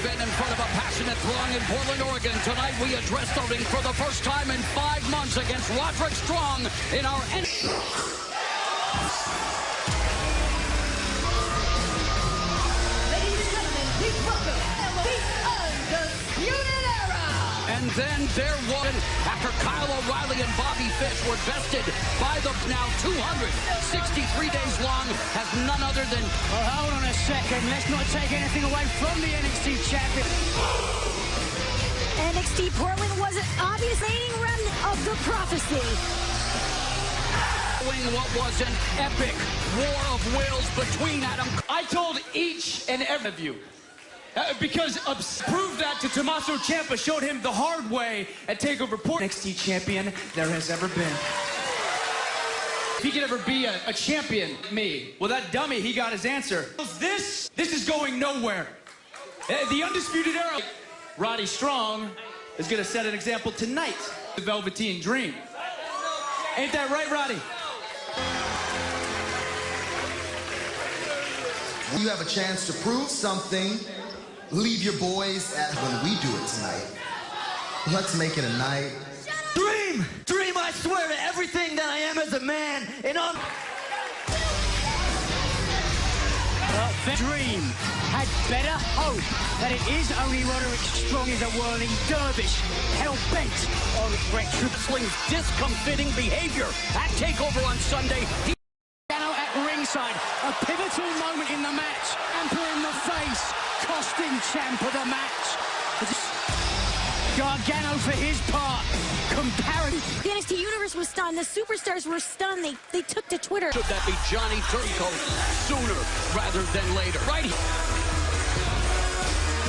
event in front of a passionate throng in Portland, Oregon. Tonight we address the ring for the first time in 5 months against Roderick Strong in our... And then there was, after Kyle O'Reilly and Bobby Fish were bested by the now 263 days long, has none other than... Well, hold on a second. Let's not take anything away from the NXT champion. NXT Portland was an obvious fading remnant of the prophecy. What was an epic war of wills between Adam... I told each and every of you. Because proved that to Tommaso Ciampa, showed him the hard way at TakeOver Portland. NXT champion there has ever been. If he could ever be a champion, me. Well, that dummy, he got his answer. This is going nowhere. The Undisputed Era. Roddy Strong is going to set an example tonight. The Velveteen Dream. Ain't that right, Roddy? You have a chance to prove something. Leave your boys at when we do it tonight. Let's make it a night. Dream, I swear to everything that I am as a man, and on... Dream had better hope that it is only Roderick Strong is a whirling dervish, hell-bent on Wrestling's discomfiting behavior at TakeOver on Sunday. At ringside, a pivotal moment in the match, Ciampa in the face, costing Ciampa the match. Gargano for his part, comparative. The NXT Universe was stunned, the superstars were stunned, they took to Twitter. Should that be Johnny Turncoat sooner rather than later? Right here.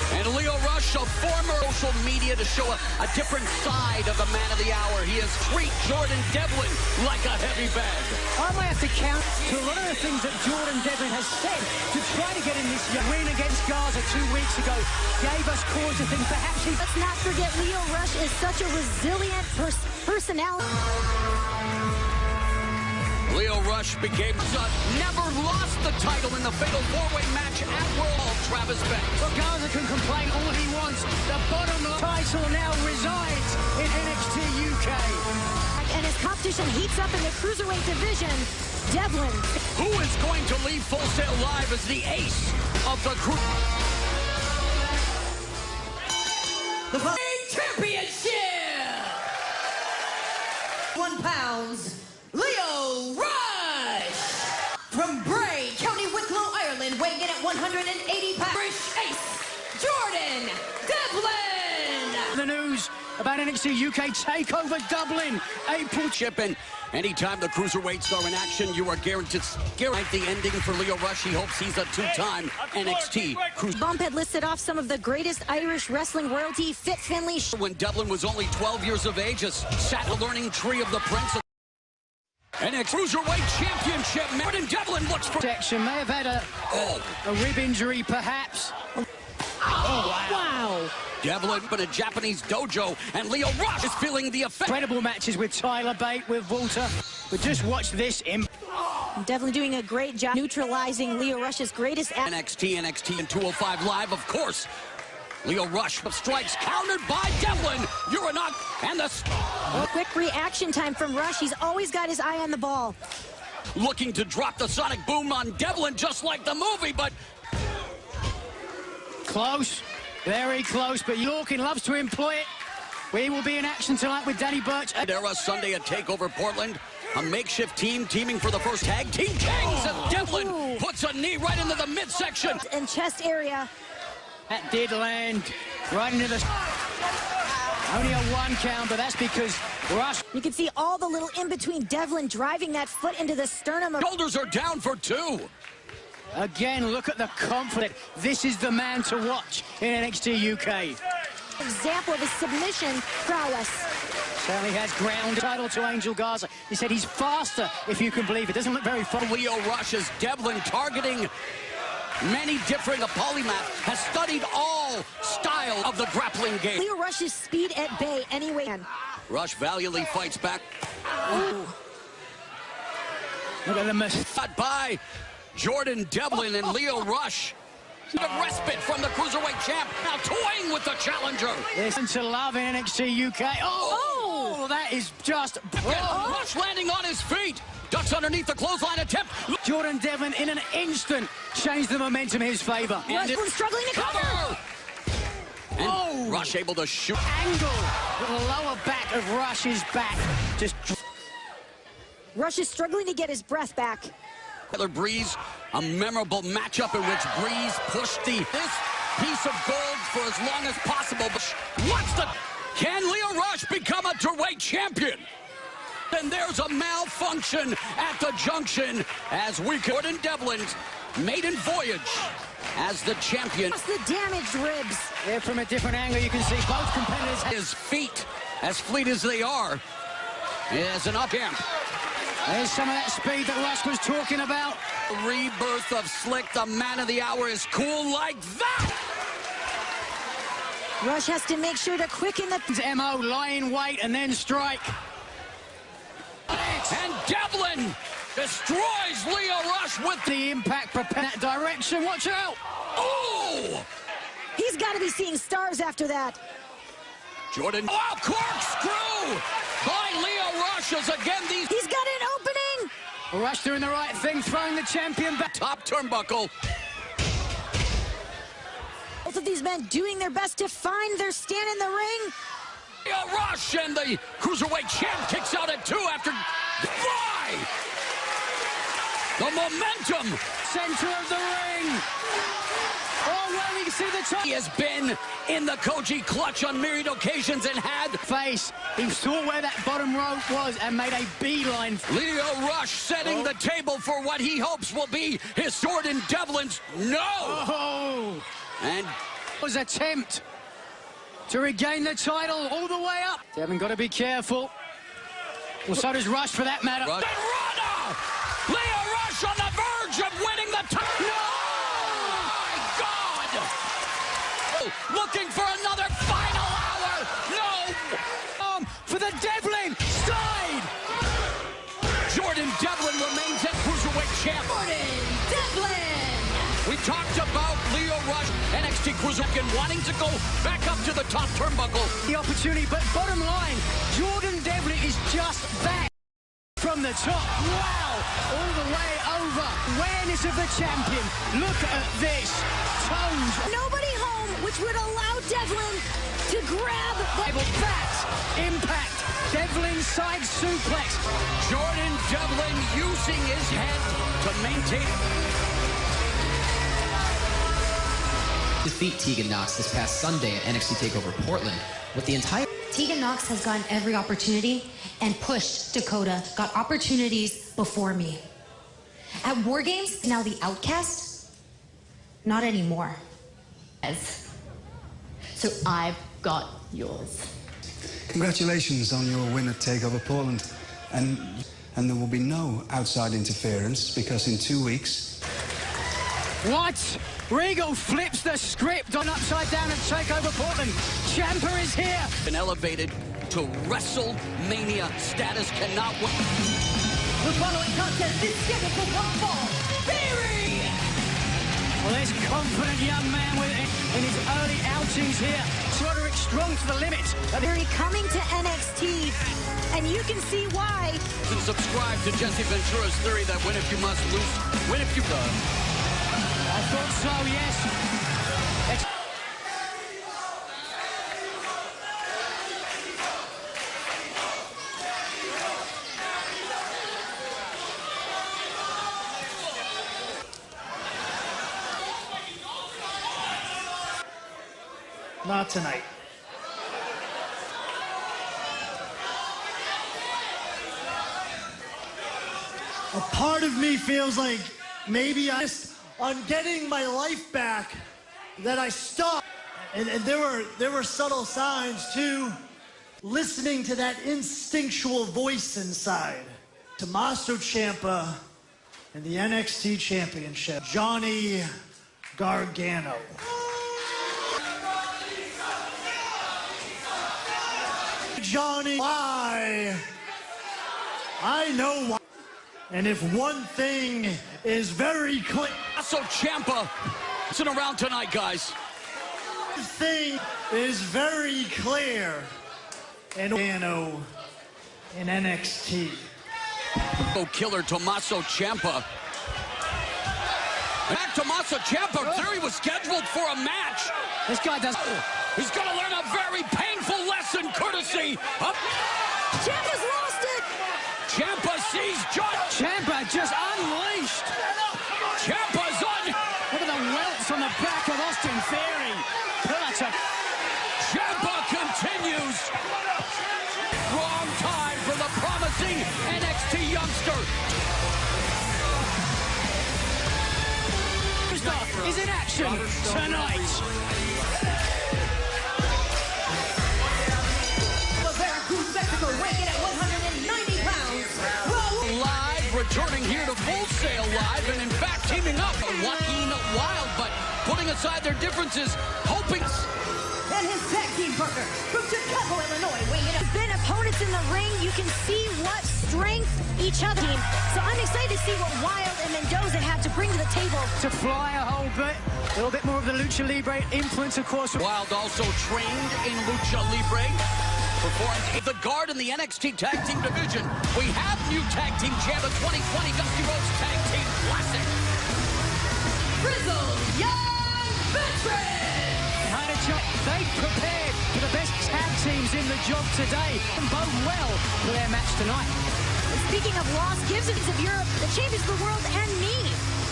And Lio Rush, a former social media, to show a different side of the man of the hour. He has treated Jordan Devlin like a heavy bag. I might have to count to a lot of the things that Jordan Devlin has said to try to get in this win against Gaza 2 weeks ago. Gave us cause to think perhaps he... Let's not forget Lio Rush is such a resilient personality. Lio Rush became never lost the title in the fatal four-way match at World Travis Banks. Well, Gaza can complain all he wants. The bottom title now resides in NXT UK. And as competition heats up in the Cruiserweight division, Devlin. Who is going to leave Full Sail Live as the ace of the crew? The championship! 1 pound. Lio Rush! From Bray, County Wicklow, Ireland, weighing in at 180 pounds. British ace, Jordan Devlin! The news about NXT UK TakeOver Dublin, April. Shipping. Anytime the Cruiserweights are in action, you are guaranteed the ending for Lio Rush. He hopes he's a two-time NXT Cruiserweight. Bump had listed off some of the greatest Irish wrestling royalty, Fit Finlay. When Devlin was only 12 years of age, sat the learning tree of the Prince. And a Cruiserweight Championship. Jordan Devlin looks for... Protection. May have had a rib injury, perhaps. Wow. Devlin in a Japanese dojo, and Lio Rush is feeling the effect. Incredible matches with Tyler Bate, with Walter. But just watch this. Devlin doing a great job neutralizing Lio Rush's greatest... NXT and 205 Live, of course. Lio Rush strikes countered by Devlin. You're a knock, and the... Quick reaction time from Rush. He's always got his eye on the ball. Looking to drop the sonic boom on Devlin, just like the movie, but... Close. Very close, but Yorkin loves to employ it. We will be in action tonight with Danny Burch. Era Sunday at TakeOver Portland. A makeshift team teaming for the first tag team gangs as Devlin puts a knee right into the midsection. And chest area. That did land right into the... Only a 1 count, but that's because Rush... You can see all the little in-between Devlin driving that foot into the sternum of... Shoulders are down for 2. Again, look at the confidence. This is the man to watch in NXT UK. Example of his submission prowess. Certainly has ground title to Angel Garza. He said he's faster, if you can believe it. Doesn't look very far. Lio Rush is Devlin targeting many different... A polymath has studied all style of the grappling game. Lio Rush's speed at bay anyway. Rush valiantly fights back. Ooh. Look at the miss. By Jordan Devlin and Lio Rush. The respite from the Cruiserweight champ, now toying with the challenger. Listen to love in NXT UK. Oh, that is just... Rush landing on his feet. Ducks underneath the clothesline attempt. Jordan Devlin in an instant changed the momentum in his favor. Rush was struggling to cover. And Rush able to shoot. Angle. The lower back of Rush's back. Just... Rush is struggling to get his breath back. Tyler Breeze, a memorable matchup in which Breeze pushed this piece of gold for as long as possible. But can Lio Rush become a Cruiserweight champion? And there's a malfunction at the junction as Jordan Devlin's maiden voyage as the champion. That's the damaged ribs. Yeah, from a different angle, you can see both competitors. His feet, as fleet as they are, is an up amp. There's some of that speed that Rush was talking about. The rebirth of Slick, the man of the hour, is cool like that. Rush has to make sure to quicken the... MO, lie in wait and then strike. And Devlin destroys Lio Rush with The impact propel that direction. Watch out. Oh! He's got to be seeing stars after that. Jordan, corkscrew by Lio Rush as again these... He's got an opening. Rush doing the right thing, throwing the champion back. Top turnbuckle. Both of these men doing their best to find their stand in the ring. Lio Rush and the Cruiserweight champ kicks out at 2 after... Fly! The momentum. Center of the ring. Oh, well, we can see the top. He has been in the Koji clutch on myriad occasions and had... Face. He saw where that bottom rope was and made a beeline. Lio Rush setting the table for what he hopes will be his Jordan Devlin's Oh! And Was attempt to regain the title all the way up. Devlin got to be careful. Well, so does Rush for that matter. Rush. Lio Rush on the verge of winning the title. No! My God! Looking for another final hour. No! For the Devlin side. Jordan Devlin remains at Cruiserweight champ. Jordan Devlin. We talked about Lio Rush, NXT Cruiserweight, wanting to go back up to the top turnbuckle. The opportunity, but bottom line, Jordan Devlin is just back from the top. Wow, all the way over. Awareness of the champion. Look at this. Tones. Nobody home, which would allow Devlin to grab the... That impact. Devlin side suplex. Jordan Devlin using his head to maintain... defeat Tegan Knox this past Sunday at NXT TakeOver Portland with the entire... Tegan Knox has gotten every opportunity and pushed Dakota, got opportunities before me. At War Games, now the outcast? Not anymore. So I've got yours. Congratulations on your win at TakeOver Portland. And there will be no outside interference because in 2 weeks... What? Regal flips the script on Upside Down at TakeOver Portland. Ciampa is here. Been elevated to WrestleMania status, cannot wait. The following contest is scheduled for one fall. Theory! Well, there's a confident young man in his early outings here. Roderick strong to the limit. Theory coming to NXT, and you can see why. And subscribe to Jesse Ventura's theory that win if you must, lose, win if you does. I thought so, yes. Not tonight. A part of me feels like maybe I just on getting my life back that I stopped. And there were subtle signs too. Listening to that instinctual voice inside. Tommaso Ciampa and the NXT Championship. Johnny Gargano. Johnny, why? I know why. And if one thing is very clear... So Ciampa Listen around tonight, guys. The thing is very clear. And in NXT. Killer Tommaso Ciampa. Back Tommaso Ciampa, there he was scheduled for a match. This guy does. He's going to learn a very painful lesson courtesy of... Ciampa's lost it. Ciampa sees John. Ciampa just unleashed. Ciampa's on. Look at the welts on the back of Austin Theory. Ciampa continues. Wrong time for the promising NXT youngster. Is in action tonight. Mexico, weighing in at 190 pounds. Live, returning here to Full Sail Live, and in fact teaming up with Joaquin Wilde, but putting aside their differences, hoping. And his tag team partner from Chicago, Illinois, weighing in at... Been opponents in the ring. You can see what strength each other team. So I'm excited to see what Wilde and Mendoza have to bring to the table. To fly a whole bit, a little bit more of the Lucha Libre influence, of course. Wilde also trained in Lucha Libre. Performed the guard in the NXT Tag Team Division. We have new Tag Team Champ, the 2020 Dusty Rhodes Tag Team Classic. Grizzled Young Veterans! They prepared for the best tag teams in the job today and bode well for their match tonight. And speaking of lost Gibsons of Europe, the champions of the world, and me.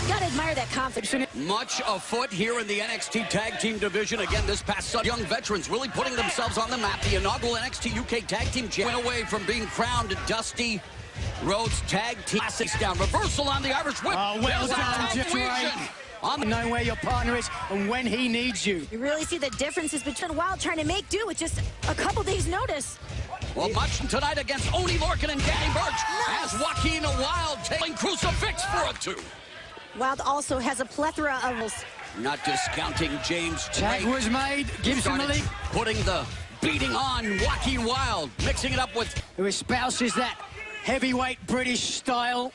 Gotta admire that confidence. Much afoot here in the NXT Tag Team Division. Again, this past Sunday, young veterans really putting themselves on the map. The inaugural NXT UK Tag Team Champ went away from being crowned Dusty Rhodes Tag Team Classics down. Reversal on the Irish Whip. Oh, well done, Drake. Know where your partner is and when he needs you. You really see the differences between Wilde trying to make do with just a couple days' notice. Well, much tonight against Oni Lorcan and Danny Burch as Joaquin Wilde taking crucifix for a 2. Wilde also has a plethora of... Not discounting James Tag Drake. was made. Gibson Malik. Putting the beating on Joaquin Wilde. Mixing it up with... Who espouses that heavyweight British style.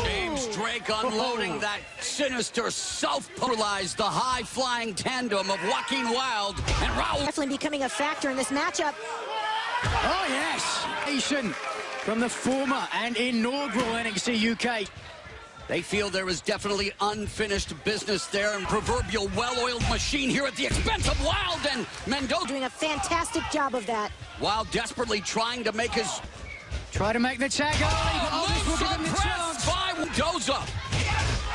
James Drake unloading that sinister, self-polarized, the high-flying tandem of Joaquin Wilde and Raul. Definitely becoming a factor in this matchup. Oh, yes. Nation from the former and inaugural NXT UK. They feel there is definitely unfinished business there and proverbial well-oiled machine here at the expense of Wilde and Mendoza. Doing a fantastic job of that. Wilde desperately trying to make his... Try to make the tag early, but Aldis will give him the chance. By Mendoza.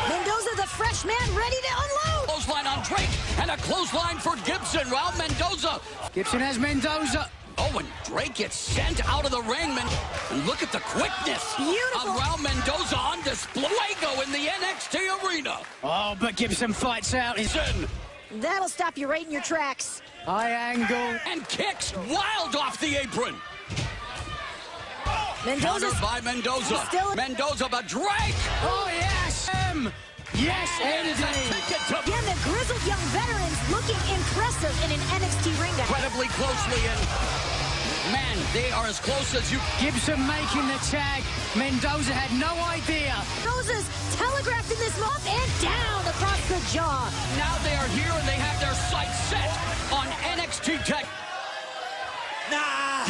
Mendoza, the fresh man, ready to unload. Clothesline on Drake and a clothesline for Gibson. Raul Mendoza. Gibson has Mendoza. Oh, and Drake gets sent out of the ring. And look at the quickness Beautiful. of Raul Mendoza on display. Fuego in the NXT arena. Oh, but Gibson fights out. That'll stop you right in your tracks. High angle. And kicks Wilde off the apron. Mendoza's countered by Mendoza. Still... Mendoza, but Drake. Oh, yes. Yes, indeed. Again, the grizzled young veterans looking impressive in an NXT ring. Incredibly closely, and man, they are as close as you. Gibson making the tag. Mendoza had no idea. Mendoza's telegraphed in this up and down across the jaw. Now they are here and they have their sights set on NXT tag. Nah,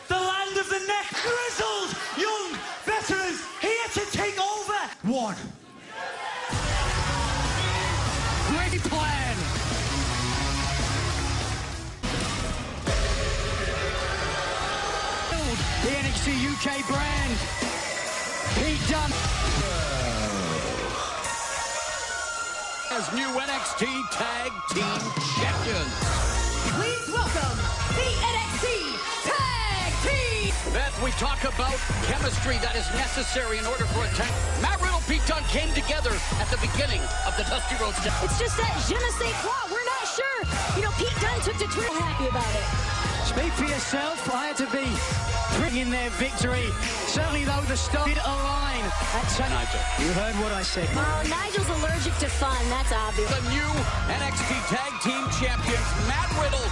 the land of the neck. Grizzled young veterans here to take over. One. Great plan. The NXT UK brand. Pete Dunne. As new NXT Tag Team Champions. Please welcome the NXT Tag Team. Beth, we talk about chemistry that is necessary in order for a tag. Matt Riddle, Pete Dunne came together at the beginning of the Dusty Rhodes. It's just that je ne sais quoi. We're not sure. You know, Pete Dunne took to Twitter happy about it. Speak for yourself. I had to be bringing their victory. Certainly, though, the star did align at Nigel. You heard what I said. Oh, Nigel's allergic to fun. That's obvious. The new NXT Tag Team Champions, Matt Riddle.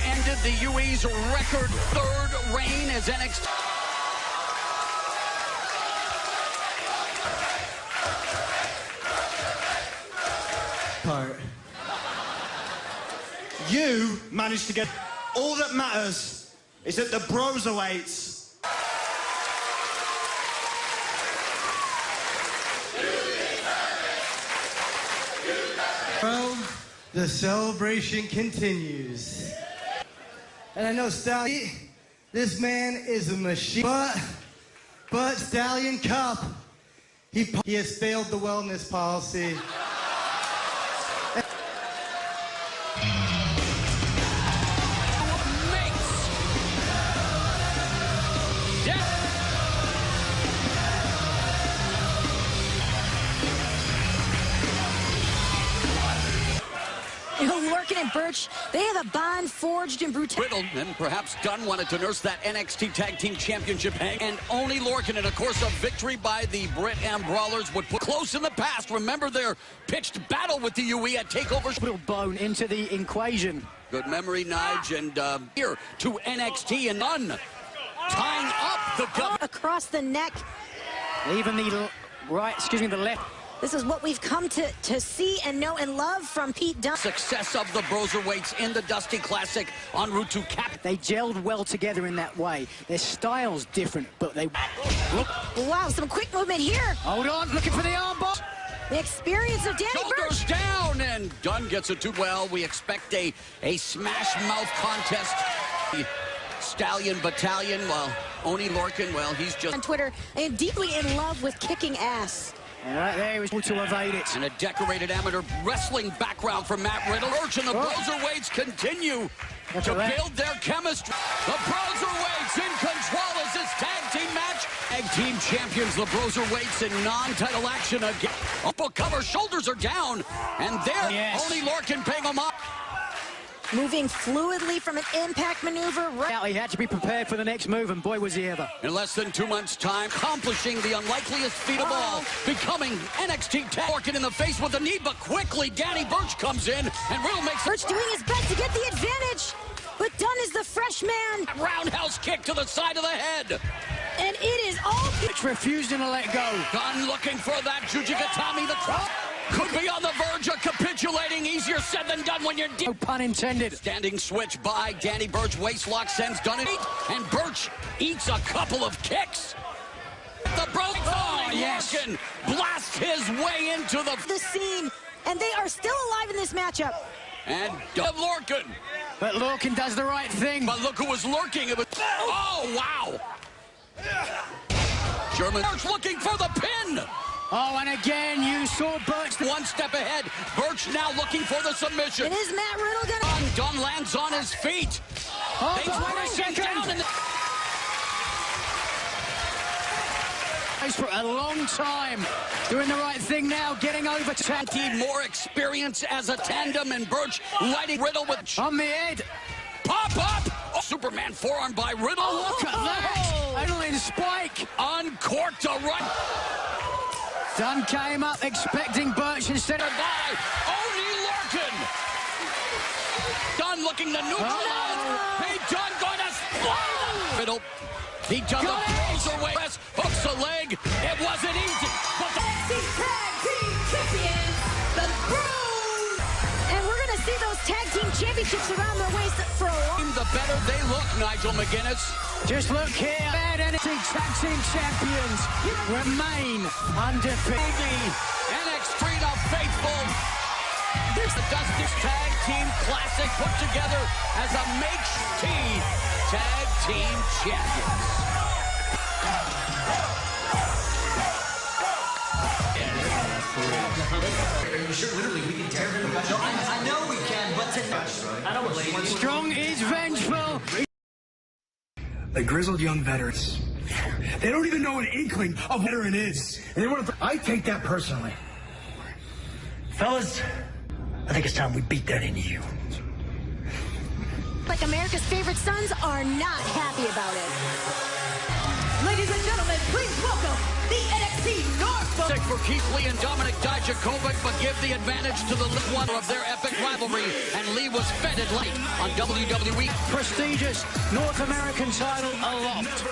Ended the UE's record third reign as NXT. cart. You managed to get... All that matters is that the Broserweights... Well, the celebration continues. And I know Stallion, this man is a machine. But Stallion Cup, he has failed the wellness policy. Lorcan and Birch, they have a bond forged in brutality. Riddle and perhaps Dunn wanted to nurse that NXT Tag Team Championship hang, and only Lorcan, and of course a victory by the Brit and Brawlers would put close in the past. Remember their pitched battle with the UE at TakeOver. Little bone into the equation. Good memory, Nige, and here to NXT and Dunn tying up the gun across the neck. Even the the left. This is what we've come to see and know and love from Pete Dunne. Success of the Broserweights in the Dusty Classic en route to cap. They gelled well together in that way. Their style's different, but they... Wow, some quick movement here. Hold on, looking for the armbar. The experience of Danny Shoulders Birch. down, and Dunn gets it too well. We expect a smash mouth contest. The Stallion Battalion, well, Oni Lorcan, well, he's just... On Twitter, I am deeply in love with kicking ass. And right there, he was able to evade it. And a decorated amateur wrestling background from Matt Riddle. Birch and the Broserweights continue to build their chemistry. The Broserweights in control as this tag team match. Tag team champions, the Broserweights in non-title action again. Upper cover, shoulders are down. And there, Oni Lorcan paying them up. Moving fluidly from an impact maneuver. He had to be prepared for the next move, and boy was he ever. In less than 2 months' time, accomplishing the unlikeliest feat of all, becoming NXT Tag. Lorcan in the face with the knee, but quickly Danny Birch comes in, and Riddle makes... Birch doing his best to get the advantage, but Dunn is the fresh man. Roundhouse kick to the side of the head. And it is all... Birch refusing to let go. Dunn looking for that Jujigatami, the crowd. Could be on the verge of capitulating. Easier said than done when you're deep. No pun intended. Standing switch by Danny Birch. Waistlock sends Dunn in. And Birch eats a couple of kicks. The Lorcan blasts his way into the scene. And they are still alive in this matchup. And Lorcan. But Lorcan does the right thing. But look who was lurking. It was... Oh, wow. German Birch looking for the pin. Oh, and again, you saw Birch. One step ahead. Birch now looking for the submission. And is Matt Riddle gonna... Dunn lands on his feet. Oh, they push him down. For a long time. Doing the right thing now, getting over to tag team. More experience as a tandem, and Birch lighting Riddle with... On the head. Pop up. Oh, Superman forearm by Riddle. Oh, look at that. Riddle in spike. Uncorked a run. Dunn came up expecting Birch instead of... By Oni Lorcan. Dunn looking to neutralize. Pete Dunne going to slide. Riddle. He done the Broserweight. Hooks a leg. It wasn't easy. But the Tag Team Champions, the Bros. And we're going to see those Tag Team Championships around their waist for a while. The better they look, Nigel McGuinness. Just look here. Bad NXT Tag Team Champions remain undefeated. NXT the faithful. There's the Dusty Tag Team Classic put together as a makeshift Tag Team Champions. Literally, we can tear him apart. I know we can, but tonight... I don't believe Strong is vengeful. The grizzled young veterans. They don't even know an inkling of what a veteran is. And they want to... I take that personally. Fellas, I think it's time we beat that into you. Like America's favorite sons are not happy about it. Ladies and gentlemen, please welcome the NXT North. For Keith Lee and Dominic Dijakovic, but give the advantage to the one of their epic rivalry, and Lee was feted late on WWE. Prestigious North American title aloft.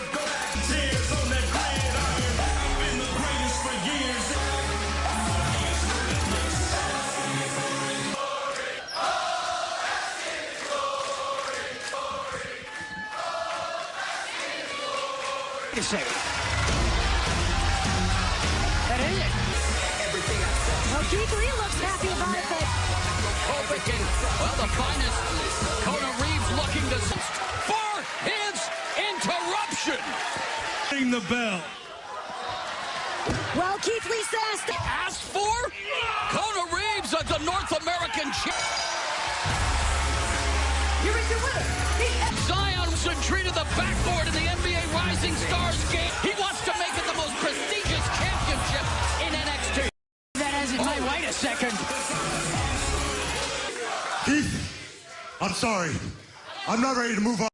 Wait a second. That is it. Well, Keith Lee looks happy about it, but... Well, the finest. Kona Reeves looking to... For his interruption. Ring the bell. Well, Keith Lee says... Asked for? Kona Reeves as the North American champ. Here is your winner. Zion's treated the backboard in the NBA Rising Stars game. He wants to make it the most prestigious championship in NXT. That has it, mate. Wait a second. Keith, I'm sorry. I'm not ready to move on.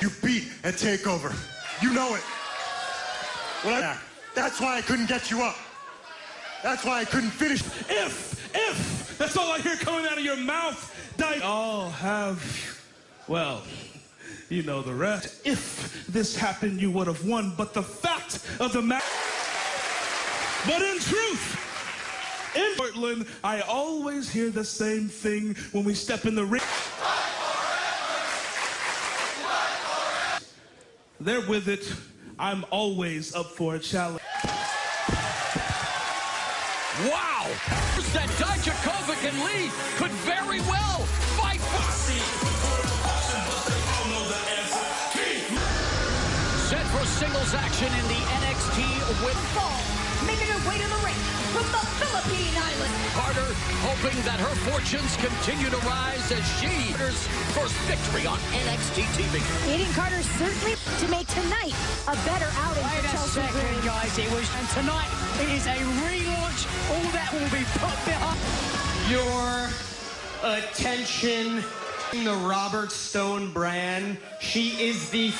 You beat at TakeOver. You know it. That's why I couldn't get you up. That's why I couldn't finish. If, that's all I hear coming out of your mouth. I'll have, well, you know the rest. If this happened, you would have won. But the fact of the matter, but in truth, in Portland, I always hear the same thing when we step in the ring. They're with it. I'm always up for a challenge. Wow! That Dijakovic and Lee could very well fight for... Set for singles action in the NXT with... Making her way to the ring from the Philippine Islands. Carter hoping that her fortunes continue to rise as she her first victory on NXT TV. Aiden Carter certainly to make tonight a better outing Wait for a Chelsea second, Green. guys. And tonight, it is a relaunch. All that will be put behind. Your attention, the Robert Stone brand. She is the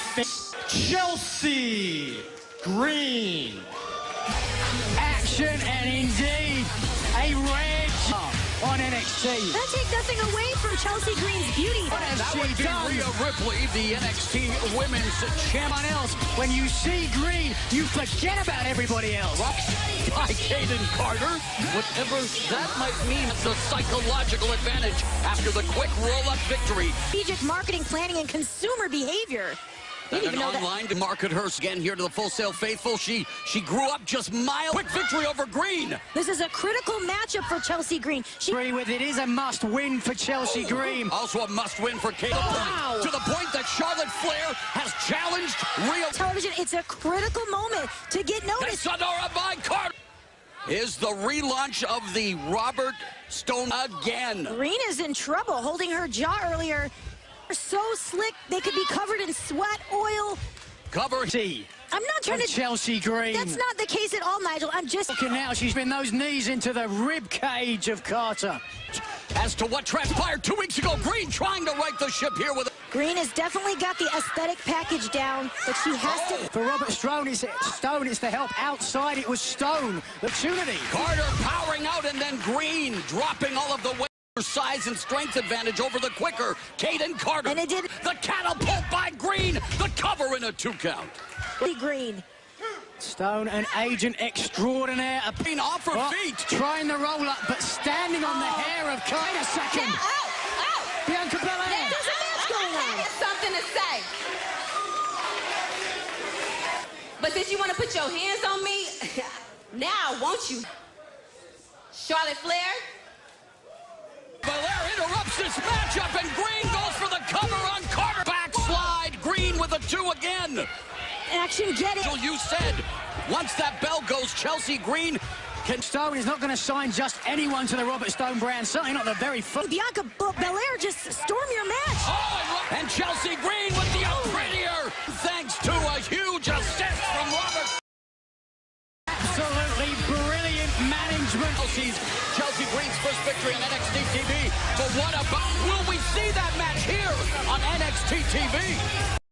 Chelsea Green. Action and indeed a rare job on NXT. That take nothing away from Chelsea Green's beauty. What has That she would be done? Rhea Ripley, the NXT Women's Champion. Else, when you see Green, you forget about everybody else. By Caden Carter, whatever that might mean, it's a psychological advantage after the quick roll-up victory. Strategic marketing, planning, and consumer behavior. And an online to market her again here to the Full Sail faithful. She grew up just miles. Quick victory over Green. This is a critical matchup for Chelsea Green. She Agree with it is a must-win for Chelsea Green. Also a must-win for Kate. Wow. To the point that Charlotte Flair has challenged Rhea. Television, it's a critical moment to get noticed. Sonora by Carter is the relaunch of the Robert Stone again. Green is in trouble, holding her jaw earlier. So slick, they could be covered in sweat, oil. Cover C. I'm not trying to... Chelsea Green. That's not the case at all, Nigel. I'm just... Looking now, she's been those knees into the rib cage of Carter. As to what transpired 2 weeks ago, Green trying to right the ship here with... Green has definitely got the aesthetic package down, but she has to... For Robert Stone, it's the help. Outside, it was Stone. Opportunity. Carter powering out and then Green dropping all of the weight. Size and strength advantage over the quicker Caden Carter. And it did. The catapult by Green. The cover in a 2 count. Green. Stone, an agent extraordinaire. Green off her feet. Trying the roll up, but standing on the hair of Carter. Wait a second. Bianca Belair. There's a match going on. I have something to say. But since you want to put your hands on me, now won't you? Charlotte Flair. Belair interrupts this matchup, and Green goes for the cover on Carter. Backslide, Green with a 2 again. Action, get it. You said, once that bell goes, Chelsea Green can... Stone is not going to sign just anyone to the Robert Stone brand, certainly not the very first. Bianca Belair just storm your match. Oh, and Chelsea Green with the prettier, thanks to a huge assist from Robert. Absolutely brilliant management. Chelsea Green's first victory on NXT TV. But what about, will we see that match here on NXT TV?